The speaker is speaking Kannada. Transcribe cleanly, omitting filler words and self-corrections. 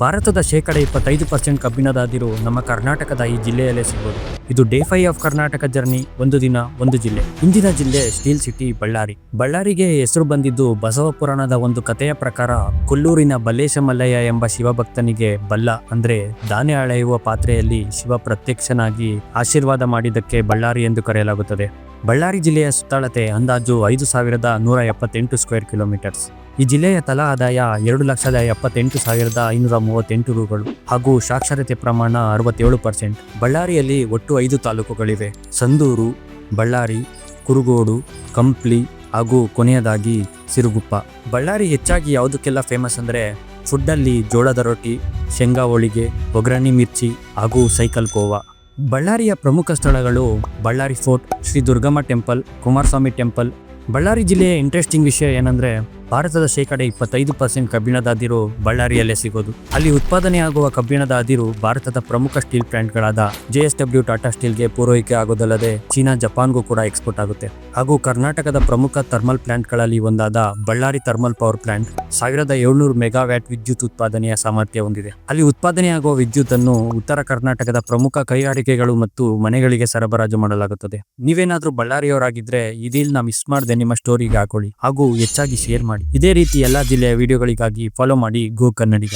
ಭಾರತದ ಶೇಕಡ 25% ಕಬ್ಬಿಣದ ಅದಿರು ನಮ್ಮ ಕರ್ನಾಟಕದ ಈ ಜಿಲ್ಲೆಯಲ್ಲೇ ಸಿಗೋದು. ಇದು ಡೇ 5 ಆಫ್ ಕರ್ನಾಟಕ ಜರ್ನಿ, ಒಂದು ದಿನ ಒಂದು ಜಿಲ್ಲೆ. ಇಂದಿನ ಜಿಲ್ಲೆ ಸ್ಟೀಲ್ ಸಿಟಿ ಬಳ್ಳಾರಿ. ಬಳ್ಳಾರಿಗೆ ಹೆಸರು ಬಂದಿದ್ದು ಬಸವ ಪುರಾಣದ ಒಂದು ಕಥೆಯ ಪ್ರಕಾರ. ಕೊಲ್ಲೂರಿನ ಬಲ್ಲೇಶ ಮಲ್ಲಯ್ಯ ಎಂಬ ಶಿವಭಕ್ತನಿಗೆ ಬಲ್ಲ ಅಂದ್ರೆ ಧಾನ್ಯ ಅಳೆಯುವ ಪಾತ್ರೆಯಲ್ಲಿ ಶಿವ ಪ್ರತ್ಯಕ್ಷನಾಗಿ ಆಶೀರ್ವಾದ ಮಾಡಿದ್ದಕ್ಕೆ ಬಳ್ಳಾರಿ ಎಂದು ಕರೆಯಲಾಗುತ್ತದೆ. ಬಳ್ಳಾರಿ ಜಿಲ್ಲೆಯ ಸುತ್ತಳತೆ ಅಂದಾಜು 5,178 ಸ್ಕ್ವೇರ್ ಕಿಲೋಮೀಟರ್ಸ್. ಈ ಜಿಲ್ಲೆಯ ತಲಾ ಆದಾಯ 2,78,538 ರೂಗಳು ಹಾಗೂ ಸಾಕ್ಷರತೆ ಪ್ರಮಾಣ 67%. ಬಳ್ಳಾರಿಯಲ್ಲಿ ಒಟ್ಟು 5 ತಾಲೂಕುಗಳಿವೆ: ಸಂದೂರು, ಬಳ್ಳಾರಿ, ಕುರುಗೋಡು, ಕಂಪ್ಲಿ ಹಾಗೂ ಕೊನೆಯದಾಗಿ ಸಿರುಗುಪ್ಪ. ಬಳ್ಳಾರಿ ಹೆಚ್ಚಾಗಿ ಯಾವುದಕ್ಕೆಲ್ಲ ಫೇಮಸ್ ಅಂದರೆ ಫುಡ್ಡಲ್ಲಿ ಜೋಳದ ರೊಟ್ಟಿ, ಶೇಂಗಾ ಹೋಳಿಗೆ, ಒಗ್ಗರಣೆ ಮಿರ್ಚಿ ಹಾಗೂ ಸೈಕಲ್ ಕೋವಾ. ಬಳ್ಳಾರಿಯ ಪ್ರಮುಖ ಸ್ಥಳಗಳು Ballari fort, Shri Durgamma temple, Kumaraswamy temple. Ballari ಜಿಲ್ಲೆಯ ಇಂಟ್ರೆಸ್ಟಿಂಗ್ ವಿಷಯ ಏನಂದ್ರೆ ಭಾರತದ ಶೇಕಡ 25% ಕಬ್ಬಿಣದ ಅದಿರು ಬಳ್ಳಾರಿಯಲ್ಲೇ ಸಿಗೋದು. ಅಲ್ಲಿ ಉತ್ಪಾದನೆಯಾಗುವ ಕಬ್ಬಿಣದ ಅದಿರು ಭಾರತದ ಪ್ರಮುಖ ಸ್ಟೀಲ್ ಪ್ಲಾಂಟ್ಗಳಾದ JSW ಟಾಟಾ ಸ್ಟೀಲ್ಗೆ ಪೂರೈಕೆ ಆಗೋದಲ್ಲದೆ ಚೀನಾ, ಜಪಾನ್ಗೂ ಕೂಡ ಎಕ್ಸ್ಪೋರ್ಟ್ ಆಗುತ್ತೆ. ಹಾಗೂ ಕರ್ನಾಟಕದ ಪ್ರಮುಖ ಥರ್ಮಲ್ ಪ್ಲಾಂಟ್ಗಳಲ್ಲಿ ಒಂದಾದ Ballari thermal power plant 1700 megawatt ವಿದ್ಯುತ್ ಉತ್ಪಾದನೆಯ ಸಾಮರ್ಥ್ಯ ಹೊಂದಿದೆ. ಅಲ್ಲಿ ಉತ್ಪಾದನೆಯಾಗುವ ವಿದ್ಯುತ್ ಅನ್ನು ಉತ್ತರ ಕರ್ನಾಟಕದ ಪ್ರಮುಖ ಕೈಗಾರಿಕೆಗಳು ಮತ್ತು ಮನೆಗಳಿಗೆ ಸರಬರಾಜು ಮಾಡಲಾಗುತ್ತದೆ. ನೀವೇನಾದ್ರೂ ಬಳ್ಳಾರಿಯವರಾಗಿದ್ರೆ ಈ ಡೀಲ್ನ ಮಿಸ್ ಮಾಡದೆ ನಿಮ್ಮ ಸ್ಟೋರಿಗೆ ಹಾಕೊಳ್ಳಿ ಹಾಗೂ ಹೆಚ್ಚಾಗಿ ಶೇರ್ ಮಾಡಿ. ಇದೇ ರೀತಿ ಎಲ್ಲಾ ಜಿಲ್ಲೆಯ ವಿಡಿಯೋಗಳಿಗಾಗಿ ಫಾಲೋ ಮಾಡಿ ಗೋ ಕನ್ನಡಿಗ.